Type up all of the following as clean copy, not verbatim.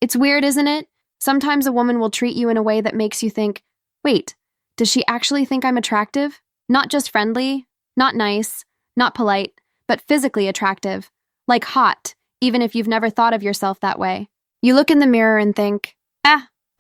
It's weird, isn't it? Sometimes a woman will treat you in a way that makes you think, wait, does she actually think I'm attractive? Not just friendly, not nice, not polite, but physically attractive. Like hot, even if you've never thought of yourself that way. You look in the mirror and think,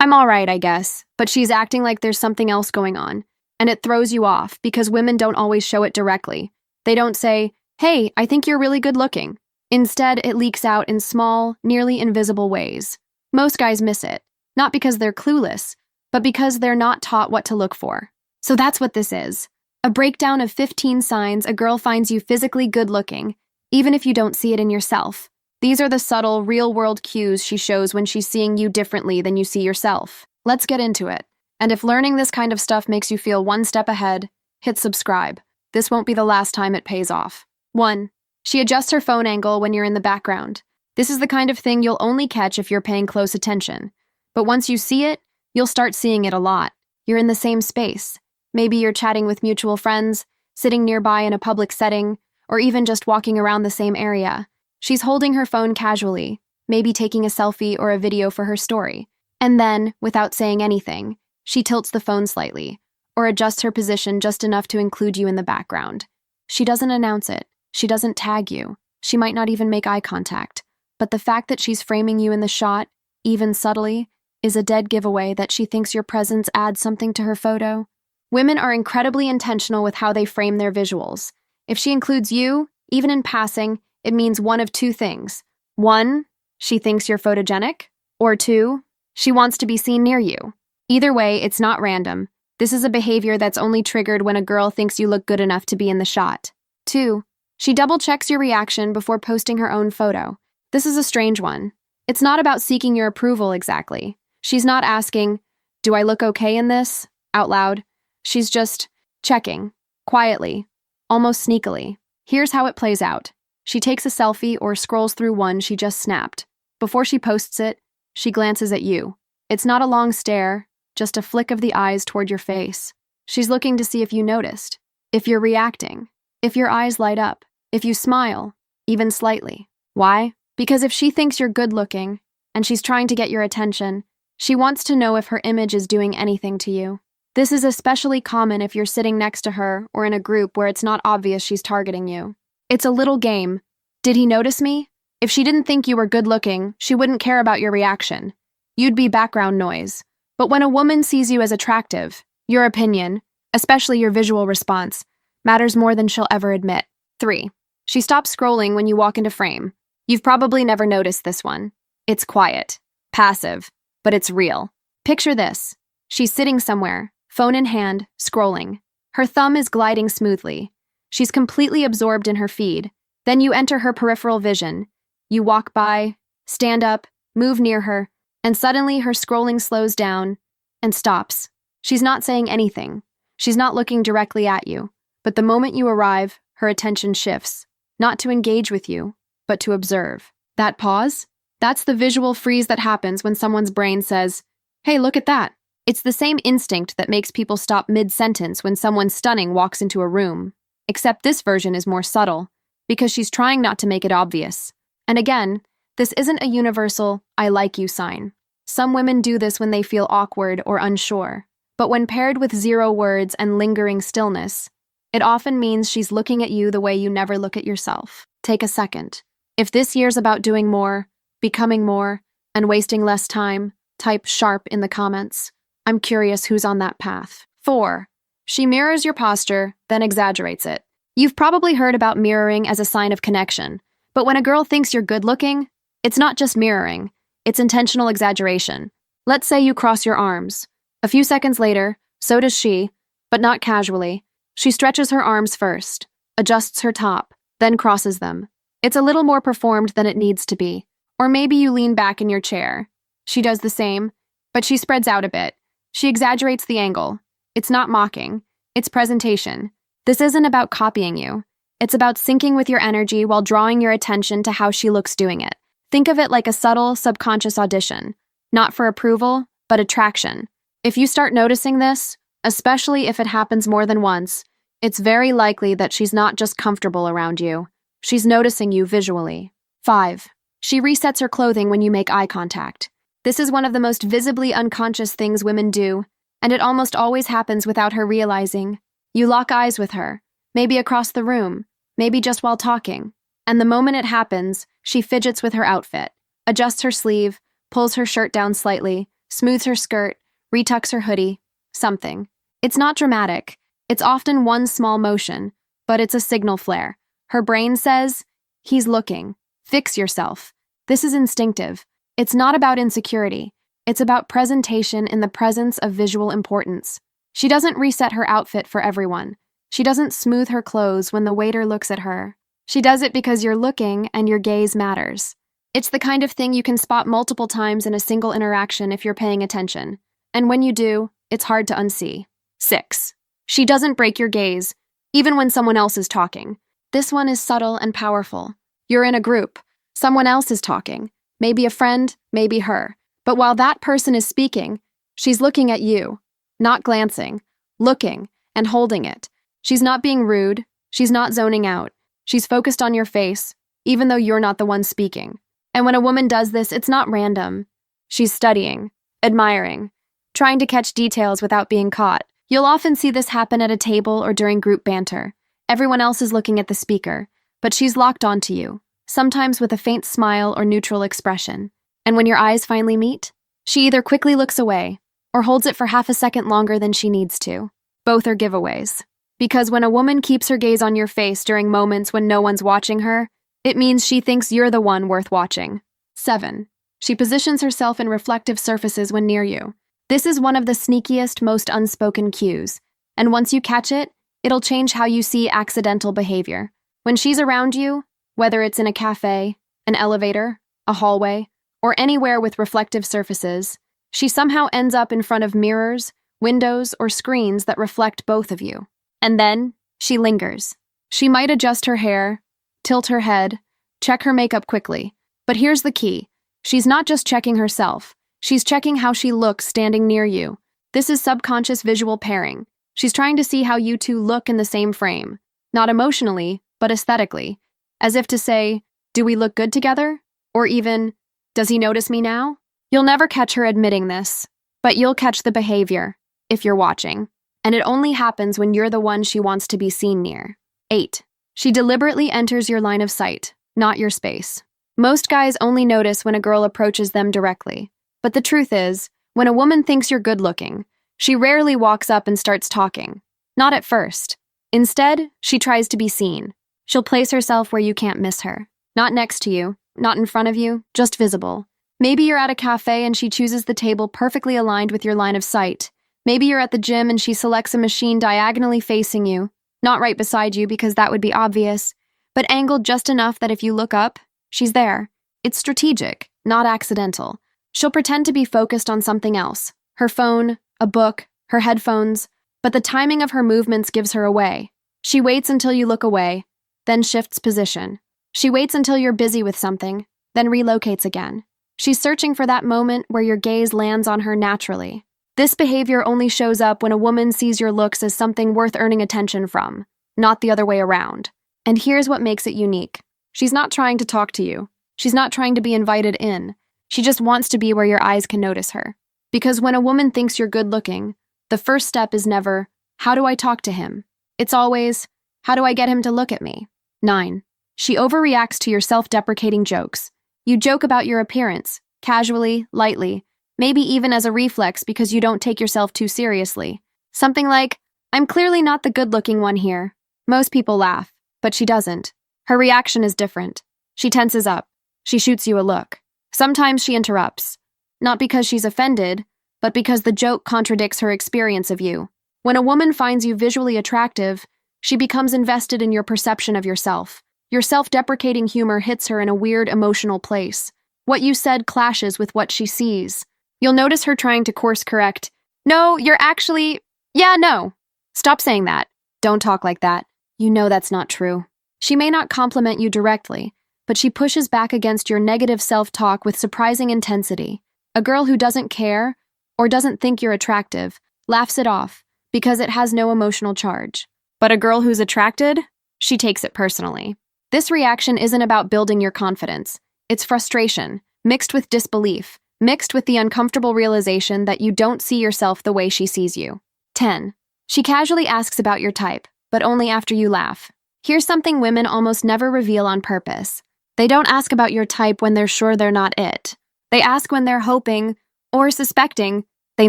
I'm all right, I guess, but she's acting like there's something else going on. And it throws you off because women don't always show it directly. They don't say, hey, I think you're really good looking. Instead, it leaks out in small, nearly invisible ways. Most guys miss it, not because they're clueless, but because they're not taught what to look for. So that's what this is. A breakdown of 15 signs a girl finds you physically good looking, even if you don't see it in yourself. These are the subtle, real-world cues she shows when she's seeing you differently than you see yourself. Let's get into it. And if learning this kind of stuff makes you feel one step ahead, hit subscribe. This won't be the last time it pays off. 1. She adjusts her phone angle when you're in the background. This is the kind of thing you'll only catch if you're paying close attention. But once you see it, you'll start seeing it a lot. You're in the same space. Maybe you're chatting with mutual friends, sitting nearby in a public setting, or even just walking around the same area. She's holding her phone casually, maybe taking a selfie or a video for her story. And then, without saying anything, she tilts the phone slightly, or adjusts her position just enough to include you in the background. She doesn't announce it. She doesn't tag you. She might not even make eye contact. But the fact that she's framing you in the shot, even subtly, is a dead giveaway that she thinks your presence adds something to her photo. Women are incredibly intentional with how they frame their visuals. If she includes you, even in passing, it means one of two things. 1, she thinks you're photogenic, or 2, she wants to be seen near you. Either way, it's not random. This is a behavior that's only triggered when a girl thinks you look good enough to be in the shot. 2, she double-checks your reaction before posting her own photo. This is a strange one. It's not about seeking your approval exactly. She's not asking, do I look okay in this? Out loud. She's just checking, quietly, almost sneakily. Here's how it plays out. She takes a selfie or scrolls through one she just snapped. Before she posts it, she glances at you. It's not a long stare, just a flick of the eyes toward your face. She's looking to see if you noticed, if you're reacting, if your eyes light up, if you smile, even slightly. Why? Because if she thinks you're good looking, and she's trying to get your attention, she wants to know if her image is doing anything to you. This is especially common if you're sitting next to her or in a group where it's not obvious she's targeting you. It's a little game. Did he notice me? If she didn't think you were good looking, she wouldn't care about your reaction. You'd be background noise. But when a woman sees you as attractive, your opinion, especially your visual response, matters more than she'll ever admit. 3. She stops scrolling when you walk into frame. You've probably never noticed this one. It's quiet, passive, but it's real. Picture this. She's sitting somewhere, phone in hand, scrolling. Her thumb is gliding smoothly. She's completely absorbed in her feed. Then you enter her peripheral vision. You walk by, stand up, move near her, and suddenly her scrolling slows down and stops. She's not saying anything. She's not looking directly at you. But the moment you arrive, her attention shifts, not to engage with you, but to observe. That pause? That's the visual freeze that happens when someone's brain says, hey, look at that. It's the same instinct that makes people stop mid-sentence when someone stunning walks into a room. Except this version is more subtle, because she's trying not to make it obvious. And again, this isn't a universal, I like you sign. Some women do this when they feel awkward or unsure. But when paired with 0 words and lingering stillness, it often means she's looking at you the way you never look at yourself. Take a second. If this year's about doing more, becoming more, and wasting less time, type sharp in the comments. I'm curious who's on that path. 4. She mirrors your posture, then exaggerates it. You've probably heard about mirroring as a sign of connection, but when a girl thinks you're good-looking, it's not just mirroring, it's intentional exaggeration. Let's say you cross your arms. A few seconds later, so does she, but not casually. She stretches her arms first, adjusts her top, then crosses them. It's a little more performed than it needs to be. Or maybe you lean back in your chair. She does the same, but she spreads out a bit. She exaggerates the angle. It's not mocking. It's presentation. This isn't about copying you. It's about syncing with your energy while drawing your attention to how she looks doing it. Think of it like a subtle, subconscious audition. Not for approval, but attraction. If you start noticing this, especially if it happens more than once, it's very likely that she's not just comfortable around you. She's noticing you visually. 5. She resets her clothing when you make eye contact. This is one of the most visibly unconscious things women do, and it almost always happens without her realizing. You lock eyes with her, maybe across the room, maybe just while talking, and the moment it happens, she fidgets with her outfit, adjusts her sleeve, pulls her shirt down slightly, smooths her skirt, retucks her hoodie, something. It's not dramatic. It's often one small motion, but it's a signal flare. Her brain says, "He's looking. Fix yourself." This is instinctive. It's not about insecurity. It's about presentation in the presence of visual importance. She doesn't reset her outfit for everyone. She doesn't smooth her clothes when the waiter looks at her. She does it because you're looking and your gaze matters. It's the kind of thing you can spot multiple times in a single interaction if you're paying attention. And when you do, it's hard to unsee. 6. She doesn't break your gaze, even when someone else is talking. This one is subtle and powerful. You're in a group. Someone else is talking. Maybe a friend, maybe her. But while that person is speaking, she's looking at you, not glancing, looking and holding it. She's not being rude. She's not zoning out. She's focused on your face, even though you're not the one speaking. And when a woman does this, it's not random. She's studying, admiring, trying to catch details without being caught. You'll often see this happen at a table or during group banter. Everyone else is looking at the speaker, but she's locked onto you, sometimes with a faint smile or neutral expression. And when your eyes finally meet, she either quickly looks away or holds it for half a second longer than she needs to. Both are giveaways. Because when a woman keeps her gaze on your face during moments when no one's watching her, it means she thinks you're the one worth watching. 7. She positions herself in reflective surfaces when near you. This is one of the sneakiest, most unspoken cues. And once you catch it, it'll change how you see accidental behavior. When she's around you, whether it's in a cafe, an elevator, a hallway, or anywhere with reflective surfaces, she somehow ends up in front of mirrors, windows, or screens that reflect both of you. And then, she lingers. She might adjust her hair, tilt her head, check her makeup quickly. But here's the key. She's not just checking herself. She's checking how she looks standing near you. This is subconscious visual pairing. She's trying to see how you two look in the same frame. Not emotionally, but aesthetically. As if to say, do we look good together? Or even, does he notice me now? You'll never catch her admitting this, but you'll catch the behavior, if you're watching. And it only happens when you're the one she wants to be seen near. 8. She deliberately enters your line of sight, not your space. Most guys only notice when a girl approaches them directly. But the truth is, when a woman thinks you're good-looking, she rarely walks up and starts talking. Not at first. Instead, she tries to be seen. She'll place herself where you can't miss her. Not next to you, not in front of you, just visible. Maybe you're at a cafe and she chooses the table perfectly aligned with your line of sight. Maybe you're at the gym and she selects a machine diagonally facing you, not right beside you because that would be obvious, but angled just enough that if you look up, she's there. It's strategic, not accidental. She'll pretend to be focused on something else, her phone, a book, her headphones, but the timing of her movements gives her away. She waits until you look away, then shifts position. She waits until you're busy with something, then relocates again. She's searching for that moment where your gaze lands on her naturally. This behavior only shows up when a woman sees your looks as something worth earning attention from, not the other way around. And here's what makes it unique. She's not trying to talk to you. She's not trying to be invited in. She just wants to be where your eyes can notice her. Because when a woman thinks you're good-looking, the first step is never, how do I talk to him? It's always, how do I get him to look at me? 9. She overreacts to your self-deprecating jokes. You joke about your appearance, casually, lightly, maybe even as a reflex because you don't take yourself too seriously. Something like, I'm clearly not the good-looking one here. Most people laugh, but she doesn't. Her reaction is different. She tenses up. She shoots you a look. Sometimes she interrupts. Not because she's offended, but because the joke contradicts her experience of you. When a woman finds you visually attractive, she becomes invested in your perception of yourself. Your self-deprecating humor hits her in a weird emotional place. What you said clashes with what she sees. You'll notice her trying to course correct. No, you're actually... Yeah, no. Stop saying that. Don't talk like that. You know that's not true. She may not compliment you directly, but she pushes back against your negative self-talk with surprising intensity. A girl who doesn't care, or doesn't think you're attractive, laughs it off, because it has no emotional charge. But a girl who's attracted, she takes it personally. This reaction isn't about building your confidence. It's frustration, mixed with disbelief, mixed with the uncomfortable realization that you don't see yourself the way she sees you. 10. She casually asks about your type, but only after you laugh. Here's something women almost never reveal on purpose. They don't ask about your type when they're sure they're not it. They ask when they're hoping, or suspecting, they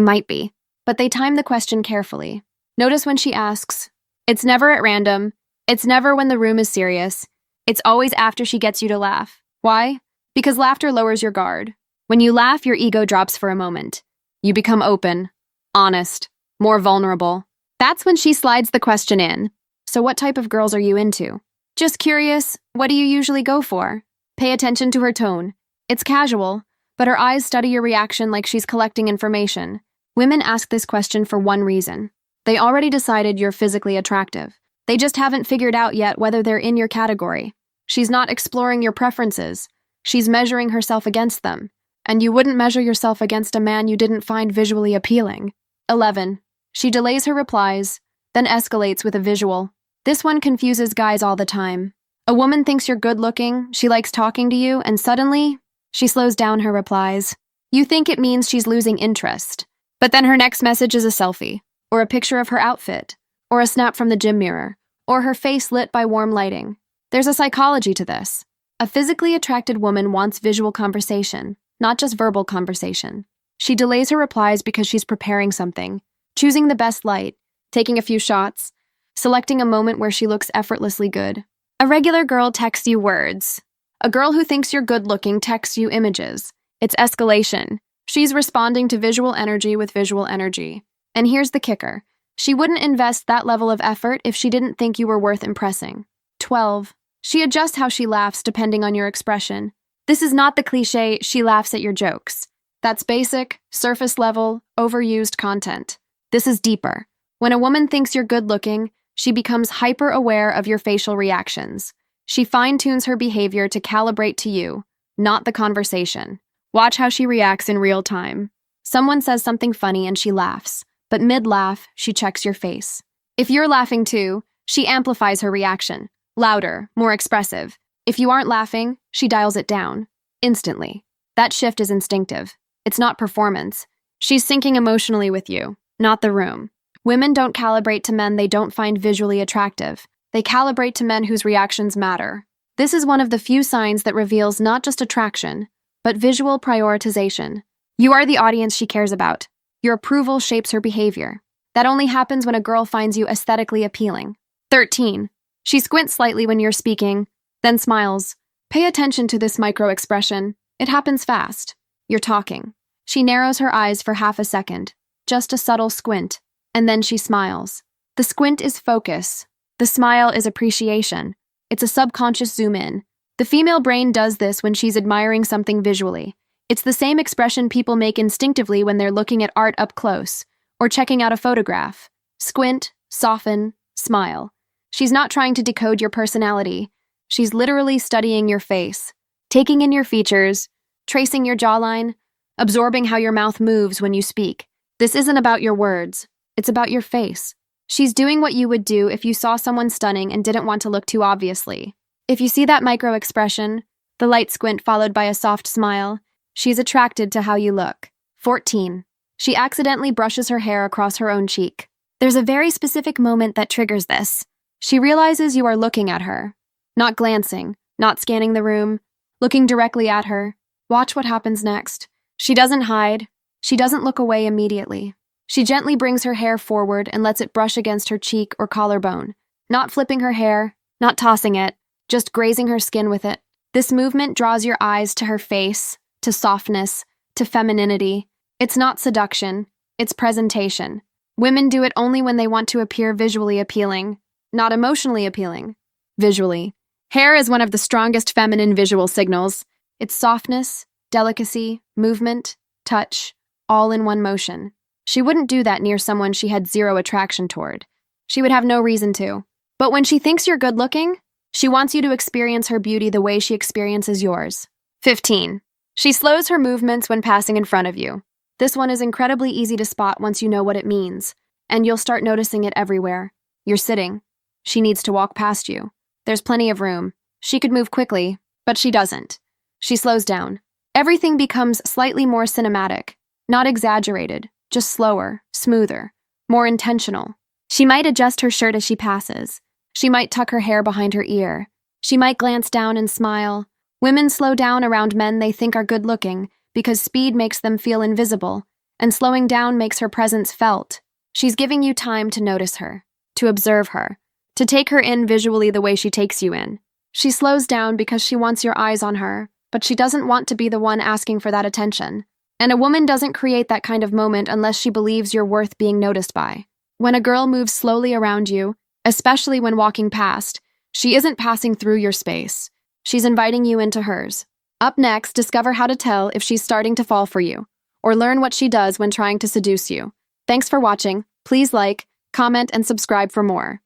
might be. But they time the question carefully. Notice when she asks. It's never at random. It's never when the room is serious. It's always after she gets you to laugh. Why? Because laughter lowers your guard. When you laugh, your ego drops for a moment. You become open, honest, more vulnerable. That's when she slides the question in. So what type of girls are you into? Just curious, what do you usually go for? Pay attention to her tone. It's casual, but her eyes study your reaction like she's collecting information. Women ask this question for one reason. They already decided you're physically attractive. They just haven't figured out yet whether they're in your category. She's not exploring your preferences. She's measuring herself against them. And you wouldn't measure yourself against a man you didn't find visually appealing. 11. She delays her replies, then escalates with a visual. This one confuses guys all the time. A woman thinks you're good-looking, she likes talking to you, and suddenly, she slows down her replies. You think it means she's losing interest. But then her next message is a selfie, or a picture of her outfit, or a snap from the gym mirror, or her face lit by warm lighting. There's a psychology to this. A physically attracted woman wants visual conversation, not just verbal conversation. She delays her replies because she's preparing something, choosing the best light, taking a few shots, selecting a moment where she looks effortlessly good. A regular girl texts you words. A girl who thinks you're good-looking texts you images. It's escalation. She's responding to visual energy with visual energy. And here's the kicker. She wouldn't invest that level of effort if she didn't think you were worth impressing. 12. She adjusts how she laughs depending on your expression. This is not the cliche, she laughs at your jokes. That's basic, surface-level, overused content. This is deeper. When a woman thinks you're good-looking, she becomes hyper-aware of your facial reactions. She fine-tunes her behavior to calibrate to you, not the conversation. Watch how she reacts in real time. Someone says something funny and she laughs, but mid-laugh, she checks your face. If you're laughing too, she amplifies her reaction. Louder, more expressive. If you aren't laughing, she dials it down. Instantly. That shift is instinctive. It's not performance. She's syncing emotionally with you, not the room. Women don't calibrate to men they don't find visually attractive. They calibrate to men whose reactions matter. This is one of the few signs that reveals not just attraction, but visual prioritization. You are the audience she cares about. Your approval shapes her behavior. That only happens when a girl finds you aesthetically appealing. 13. She squints slightly when you're speaking, then smiles. Pay attention to this micro-expression. It happens fast. You're talking. She narrows her eyes for half a second, just a subtle squint, and then she smiles. The squint is focus. The smile is appreciation. It's a subconscious zoom in. The female brain does this when she's admiring something visually. It's the same expression people make instinctively when they're looking at art up close, or checking out a photograph. Squint, soften, smile. She's not trying to decode your personality. She's literally studying your face, taking in your features, tracing your jawline, absorbing how your mouth moves when you speak. This isn't about your words. It's about your face. She's doing what you would do if you saw someone stunning and didn't want to look too obviously. If you see that micro-expression, the light squint followed by a soft smile, she's attracted to how you look. 14. She accidentally brushes her hair across her own cheek. There's a very specific moment that triggers this. She realizes you are looking at her. Not glancing, not scanning the room, looking directly at her. Watch what happens next. She doesn't hide. She doesn't look away immediately. She gently brings her hair forward and lets it brush against her cheek or collarbone. Not flipping her hair, not tossing it, just grazing her skin with it. This movement draws your eyes to her face, to softness, to femininity. It's not seduction, it's presentation. Women do it only when they want to appear visually appealing, not emotionally appealing. Visually. Hair is one of the strongest feminine visual signals. It's softness, delicacy, movement, touch, all in one motion. She wouldn't do that near someone she had zero attraction toward. She would have no reason to. But when she thinks you're good-looking, she wants you to experience her beauty the way she experiences yours. 15. She slows her movements when passing in front of you. This one is incredibly easy to spot once you know what it means, and you'll start noticing it everywhere. You're sitting. She needs to walk past you. There's plenty of room. She could move quickly, but she doesn't. She slows down. Everything becomes slightly more cinematic, not exaggerated, just slower, smoother, more intentional. She might adjust her shirt as she passes. She might tuck her hair behind her ear. She might glance down and smile. Women slow down around men they think are good-looking because speed makes them feel invisible, and slowing down makes her presence felt. She's giving you time to notice her, to observe her, to take her in visually the way she takes you in. She slows down because she wants your eyes on her, but she doesn't want to be the one asking for that attention. And a woman doesn't create that kind of moment unless she believes you're worth being noticed by. When a girl moves slowly around you, especially when walking past, she isn't passing through your space. She's inviting you into hers. Up next, discover how to tell if she's starting to fall for you, or learn what she does when trying to seduce you. Thanks for watching. Please like, comment, and subscribe for more.